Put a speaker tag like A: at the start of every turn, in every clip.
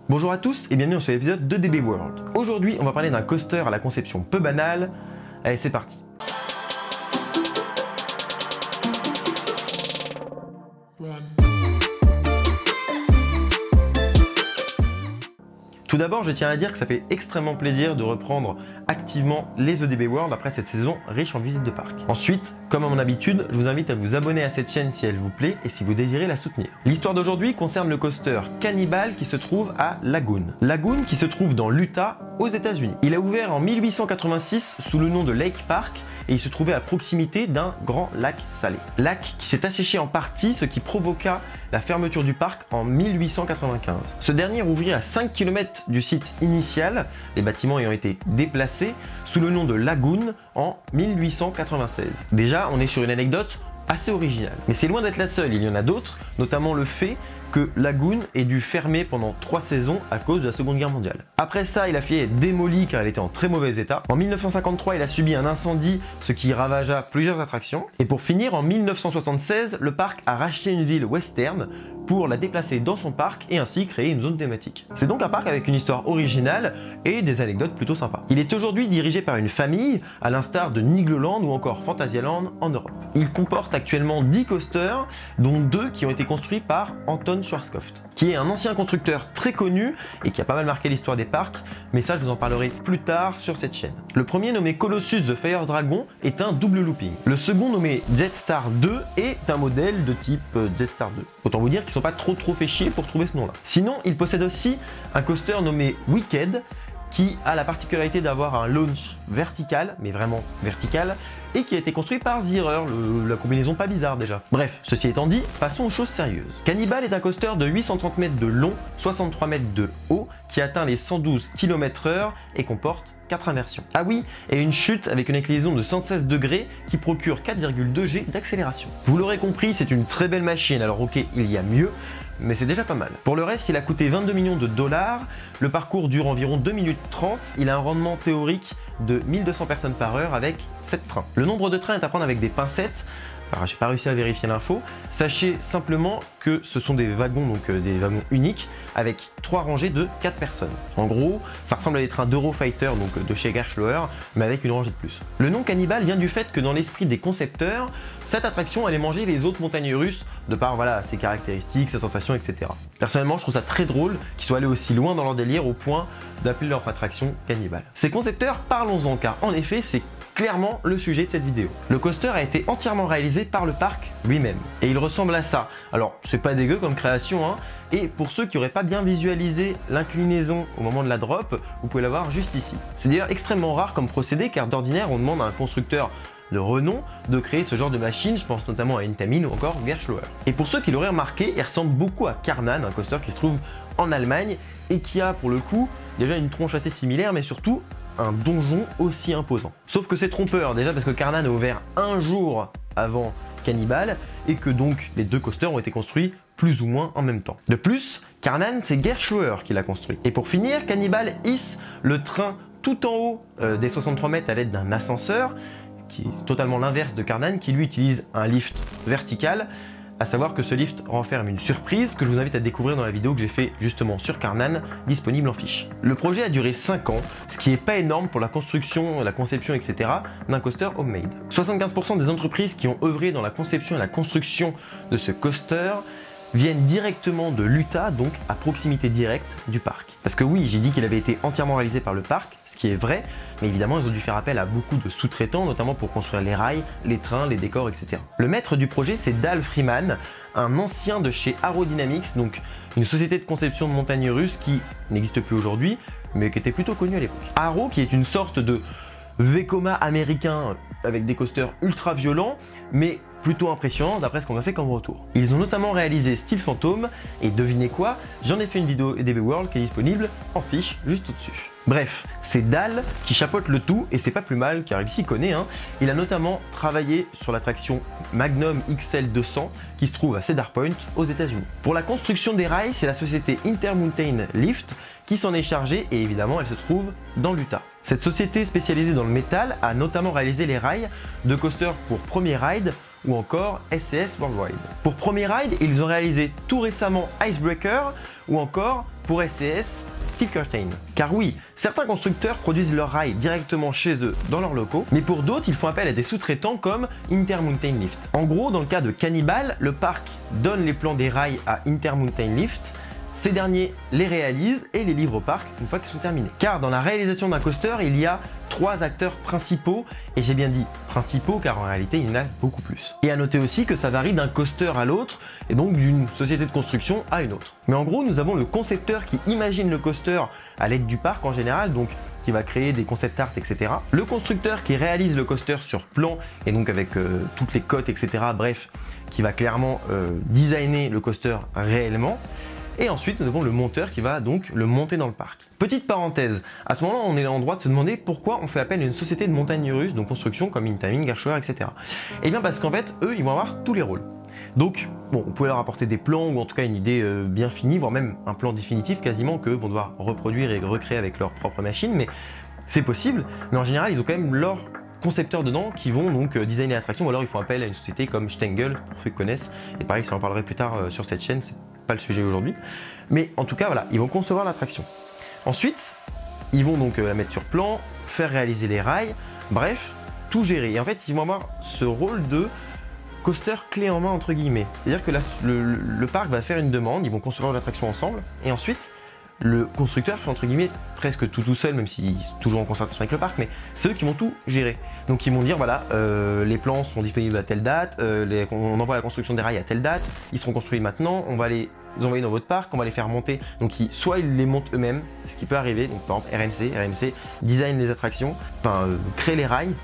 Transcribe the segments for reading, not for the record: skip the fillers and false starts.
A: Bonjour à tous et bienvenue sur l'épisode de DB World. Aujourd'hui, on va parler d'un coaster à la conception peu banale. Allez, c'est parti. Tout d'abord, je tiens à dire que ça fait extrêmement plaisir de reprendre activement les EDB World après cette saison riche en visites de parc. Ensuite, comme à mon habitude, je vous invite à vous abonner à cette chaîne si elle vous plaît et si vous désirez la soutenir. L'histoire d'aujourd'hui concerne le coaster Cannibal qui se trouve à Lagoon. Lagoon qui se trouve dans l'Utah aux États-Unis. Il a ouvert en 1886 sous le nom de Lake Park et il se trouvait à proximité d'un grand lac salé. Lac qui s'est asséché en partie, ce qui provoqua la fermeture du parc en 1895. Ce dernier ouvrit à 5 km du site initial, les bâtiments ayant été déplacés, sous le nom de Lagoon en 1896. Déjà, on est sur une anecdote assez originale. Mais c'est loin d'être la seule, il y en a d'autres, notamment le fait que Lagoon ait dû fermer pendant 3 saisons à cause de la Seconde Guerre mondiale. Après ça, il a failli être démoli car elle était en très mauvais état. En 1953, il a subi un incendie, ce qui ravagea plusieurs attractions. Et pour finir, en 1976, le parc a racheté une ville western pour la déplacer dans son parc et ainsi créer une zone thématique. C'est donc un parc avec une histoire originale et des anecdotes plutôt sympas. Il est aujourd'hui dirigé par une famille, à l'instar de Nigloland ou encore Fantasyland en Europe. Il comporte actuellement 10 coasters, dont 2 qui ont été construits par Anton Schwarzkopf, qui est un ancien constructeur très connu et qui a pas mal marqué l'histoire des parcs, mais ça je vous en parlerai plus tard sur cette chaîne. Le premier, nommé Colossus the Fire Dragon, est un double looping. Le second, nommé Jetstar 2, est un modèle de type Jetstar 2. Autant vous dire qu'ils sont pas trop fait chier pour trouver ce nom là. Sinon, il possède aussi un coaster nommé Wicked, qui a la particularité d'avoir un launch vertical, mais vraiment vertical, et qui a été construit par Zierer, la combinaison pas bizarre déjà. Bref, ceci étant dit, passons aux choses sérieuses. Cannibal est un coaster de 830 mètres de long, 63 mètres de haut, qui atteint les 112 km/h et comporte 4 inversions. Ah oui, et une chute avec une inclinaison de 116 degrés qui procure 4,2 G d'accélération. Vous l'aurez compris, c'est une très belle machine, alors ok, il y a mieux, mais c'est déjà pas mal. Pour le reste, il a coûté 22 millions de dollars, le parcours dure environ 2 minutes 30, il a un rendement théorique de 1200 personnes par heure avec 7 trains. Le nombre de trains est à prendre avec des pincettes. Alors, j'ai pas réussi à vérifier l'info. Sachez simplement que ce sont des wagons, donc des wagons uniques, avec 3 rangées de 4 personnes. En gros, ça ressemble à des trains d'Eurofighter, donc de chez Gerstlauer, mais avec une rangée de plus. Le nom Cannibal vient du fait que dans l'esprit des concepteurs, cette attraction allait manger les autres montagnes russes, de par voilà, ses caractéristiques, ses sensations, etc. Personnellement, je trouve ça très drôle qu'ils soient allés aussi loin dans leur délire au point d'appeler leur attraction Cannibal. Ces concepteurs, parlons-en, car en effet, c'est clairement le sujet de cette vidéo. Le coaster a été entièrement réalisé par le parc lui-même et il ressemble à ça. Alors c'est pas dégueu comme création hein, et pour ceux qui n'auraient pas bien visualisé l'inclinaison au moment de la drop, vous pouvez la voir juste ici. C'est d'ailleurs extrêmement rare comme procédé car d'ordinaire on demande à un constructeur de renom de créer ce genre de machine, je pense notamment à Intamin ou encore Gerstlauer. Et pour ceux qui l'auraient remarqué, il ressemble beaucoup à Karnan, un coaster qui se trouve en Allemagne et qui a pour le coup déjà une tronche assez similaire mais surtout un donjon aussi imposant. Sauf que c'est trompeur déjà parce que Karnan a ouvert un jour avant Cannibal et que donc les deux coasters ont été construits plus ou moins en même temps. De plus, Karnan c'est Gerstlauer qui l'a construit. Et pour finir, Cannibal hisse le train tout en haut des 63 mètres à l'aide d'un ascenseur qui est totalement l'inverse de Karnan qui lui utilise un lift vertical. À savoir que ce lift renferme une surprise que je vous invite à découvrir dans la vidéo que j'ai fait justement sur Karnan, disponible en fiche. Le projet a duré 5 ans, ce qui n'est pas énorme pour la construction, la conception, etc. d'un coaster homemade. 75% des entreprises qui ont œuvré dans la conception et la construction de ce coaster viennent directement de l'Utah, donc à proximité directe du parc. Parce que oui, j'ai dit qu'il avait été entièrement réalisé par le parc, ce qui est vrai, mais évidemment ils ont dû faire appel à beaucoup de sous-traitants, notamment pour construire les rails, les trains, les décors, etc. Le maître du projet c'est Dal Freeman, un ancien de chez Aerodynamics, donc une société de conception de montagnes russes qui n'existe plus aujourd'hui, mais qui était plutôt connue à l'époque. Aero, qui est une sorte de Vekoma américain avec des coasters ultra violents, mais plutôt impressionnant d'après ce qu'on a fait comme retour. Ils ont notamment réalisé Steel Phantom et devinez quoi, j'en ai fait une vidéo EDB World qui est disponible en fiche juste au-dessus. Bref, c'est Dal qui chapeaute le tout et c'est pas plus mal car il s'y connaît. Hein. Il a notamment travaillé sur l'attraction Magnum XL 200 qui se trouve à Cedar Point aux États-Unis. Pour la construction des rails, c'est la société Intermountain Lift qui s'en est chargée et évidemment elle se trouve dans l'Utah. Cette société spécialisée dans le métal a notamment réalisé les rails de coasters pour Premier Ride ou encore SCS Worldwide. Pour Premier Ride, ils ont réalisé tout récemment Icebreaker ou encore pour SCS Steel Curtain. Car oui, certains constructeurs produisent leurs rails directement chez eux dans leurs locaux, mais pour d'autres, ils font appel à des sous-traitants comme Intermountain Lift. En gros, dans le cas de Cannibal, le parc donne les plans des rails à Intermountain Lift. Ces derniers les réalisent et les livrent au parc une fois qu'ils sont terminés. Car dans la réalisation d'un coaster, il y a 3 acteurs principaux, et j'ai bien dit principaux car en réalité il y en a beaucoup plus. Et à noter aussi que ça varie d'un coaster à l'autre, et donc d'une société de construction à une autre. Mais en gros, nous avons le concepteur qui imagine le coaster à l'aide du parc en général, donc qui va créer des concept art, etc. Le constructeur qui réalise le coaster sur plan, et donc avec toutes les cotes, etc. Bref, qui va clairement designer le coaster réellement. Et ensuite, nous avons le monteur qui va donc le monter dans le parc. Petite parenthèse, à ce moment-là, on est en droit de se demander pourquoi on fait appel à une société de montagnes russes, donc construction comme Intamin, Gershauer, etc. Et bien parce qu'en fait, eux, ils vont avoir tous les rôles. Donc, bon, vous pouvez leur apporter des plans ou en tout cas une idée bien finie, voire même un plan définitif quasiment qu'eux vont devoir reproduire et recréer avec leur propre machine, mais c'est possible. Mais en général, ils ont quand même leur concepteurs dedans qui vont donc designer l'attraction, ou alors ils font appel à une société comme Stengel, pour ceux qui connaissent, et pareil, ça en parlerai plus tard sur cette chaîne, c'est pas le sujet aujourd'hui. Mais en tout cas, voilà, ils vont concevoir l'attraction. Ensuite, ils vont donc la mettre sur plan, faire réaliser les rails, bref, tout gérer. Et en fait, ils vont avoir ce rôle de coaster clé en main, entre guillemets. C'est-à-dire que le parc va faire une demande, ils vont concevoir l'attraction ensemble, et ensuite, le constructeur fait entre guillemets presque tout seul, même s'il est toujours en concertation avec le parc, mais c'est eux qui vont tout gérer. Donc ils vont dire voilà, les plans sont disponibles à telle date, on envoie la construction des rails à telle date, ils seront construits maintenant, on va les envoyer dans votre parc, on va les faire monter. Donc soit ils les montent eux-mêmes, ce qui peut arriver, donc par exemple RMC design les attractions, enfin crée les rails.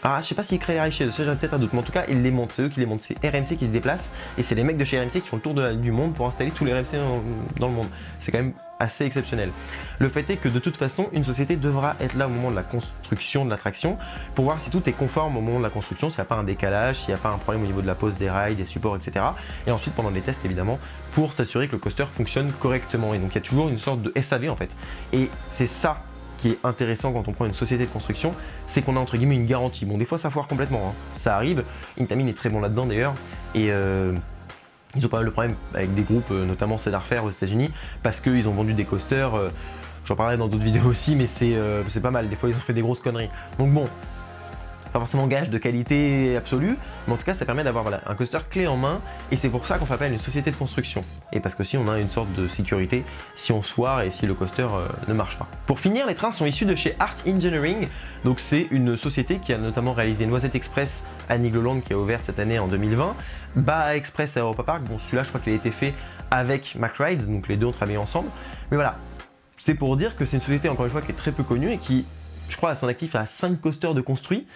A: Ah, je sais pas s'ils créent les rails chez eux, ça j'ai peut-être un doute, mais en tout cas ils les montent, c'est eux qui les montent, c'est RMC qui se déplace, et c'est les mecs de chez RMC qui font le tour du monde pour installer tous les RMC dans le monde. C'est quand même assez exceptionnel. Le fait est que de toute façon, une société devra être là au moment de la construction de l'attraction pour voir si tout est conforme au moment de la construction, s'il n'y a pas un décalage, s'il n'y a pas un problème au niveau de la pose des rails, des supports, etc. Et ensuite pendant les tests évidemment, pour s'assurer que le coaster fonctionne correctement. Et donc il y a toujours une sorte de SAV en fait. Et c'est ça qui est intéressant quand on prend une société de construction, c'est qu'on a entre guillemets une garantie. Bon, des fois ça foire complètement, hein. Ça arrive. Intamin est très bon là-dedans d'ailleurs, et ils ont pas mal de problèmes avec des groupes, notamment Cedar Fair aux États-Unis, parce qu'ils ont vendu des coasters. J'en parlerai dans d'autres vidéos aussi, mais c'est pas mal. Des fois ils ont fait des grosses conneries. Donc bon, pas forcément gage de qualité absolue, mais en tout cas ça permet d'avoir voilà, un coaster clé en main, et c'est pour ça qu'on fait appel à une société de construction. Et parce que si on a une sorte de sécurité si on se foire et si le coaster ne marche pas. Pour finir, les trains sont issus de chez Art Engineering, donc c'est une société qui a notamment réalisé Noisette Express à Nigloland qui a ouvert cette année en 2020, Baja Express à Europa Park, bon celui-là je crois qu'il a été fait avec MacRides, donc les deux ont travaillé ensemble, mais voilà, c'est pour dire que c'est une société encore une fois qui est très peu connue et qui, je crois à son actif a 5 coasters de construits,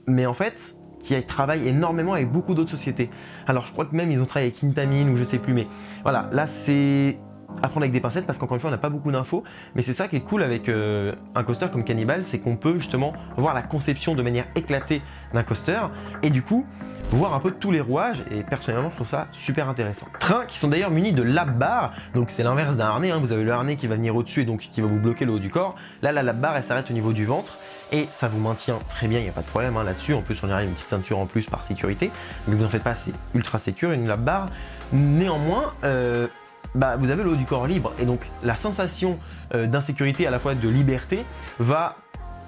A: mais en fait qui travaille énormément avec beaucoup d'autres sociétés. Alors je crois que même ils ont travaillé avec Intamin ou je sais plus, mais voilà, là c'est à prendre avec des pincettes parce qu'encore une fois on n'a pas beaucoup d'infos, mais c'est ça qui est cool avec un coaster comme Cannibal, c'est qu'on peut justement voir la conception de manière éclatée d'un coaster et du coup voir un peu tous les rouages, et personnellement je trouve ça super intéressant. Trains qui sont d'ailleurs munis de lap bar, donc c'est l'inverse d'un harnais, hein. Vous avez le harnais qui va venir au-dessus et donc qui va vous bloquer le haut du corps. Là la lap bar elle s'arrête au niveau du ventre et ça vous maintient très bien, il n'y a pas de problème hein, là-dessus. En plus on y a une petite ceinture en plus par sécurité, mais vous en faites pas, c'est ultra sécure une lap bar. Néanmoins vous avez le haut du corps libre et donc la sensation d'insécurité à la fois de liberté va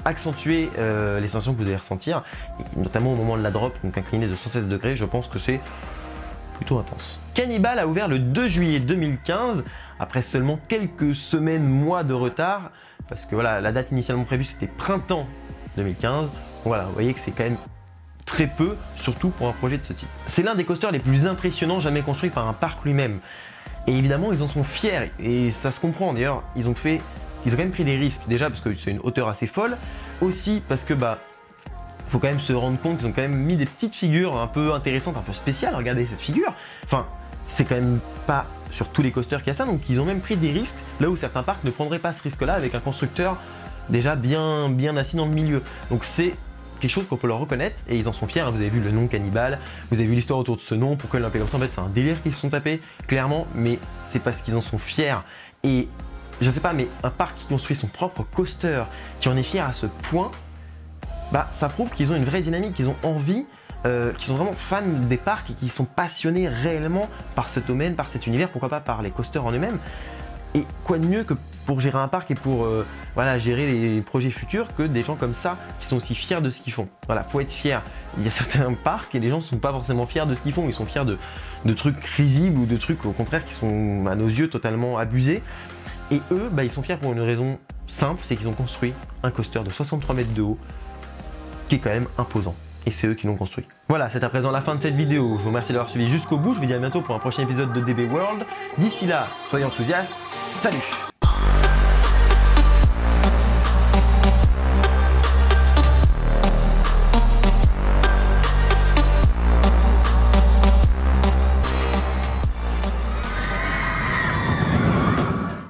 A: accentuer les sensations que vous allez ressentir, et notamment au moment de la drop, donc incliné de 116 degrés, je pense que c'est plutôt intense. Cannibal a ouvert le 2 juillet 2015, après seulement quelques semaines, mois de retard, parce que voilà, la date initialement prévue c'était printemps 2015, donc voilà, vous voyez que c'est quand même très peu, surtout pour un projet de ce type. C'est l'un des coasters les plus impressionnants jamais construits par un parc lui-même, et évidemment ils en sont fiers, et ça se comprend d'ailleurs, ils ont quand même pris des risques, déjà parce que c'est une hauteur assez folle, aussi parce que faut quand même se rendre compte qu'ils ont quand même mis des petites figures un peu intéressantes, un peu spéciales, regardez cette figure, enfin c'est quand même pas sur tous les coasters qu'il y a ça, donc ils ont même pris des risques, là où certains parcs ne prendraient pas ce risque-là avec un constructeur déjà bien assis dans le milieu, donc c'est quelque chose qu'on peut leur reconnaître et ils en sont fiers, vous avez vu le nom Cannibal, vous avez vu l'histoire autour de ce nom, pourquoi ils l'appellent comme ça, en fait c'est un délire qu'ils se sont tapés, clairement, mais c'est parce qu'ils en sont fiers, et je sais pas, mais un parc qui construit son propre coaster, qui en est fier à ce point, ça prouve qu'ils ont une vraie dynamique, qu'ils ont envie, qu'ils sont vraiment fans des parcs et qu'ils sont passionnés réellement par ce domaine, par cet univers, pourquoi pas par les coasters en eux-mêmes. Et quoi de mieux que pour gérer un parc et pour voilà, gérer les projets futurs que des gens comme ça qui sont aussi fiers de ce qu'ils font. Voilà, faut être fier. Il y a certains parcs et les gens ne sont pas forcément fiers de ce qu'ils font, ils sont fiers de trucs risibles ou de trucs au contraire qui sont à nos yeux totalement abusés. Et eux, bah, ils sont fiers pour une raison simple, c'est qu'ils ont construit un coaster de 63 mètres de haut qui est quand même imposant. Et c'est eux qui l'ont construit. Voilà, c'est à présent la fin de cette vidéo. Je vous remercie d'avoir suivi jusqu'au bout. Je vous dis à bientôt pour un prochain épisode de DB World. D'ici là, soyez enthousiastes. Salut!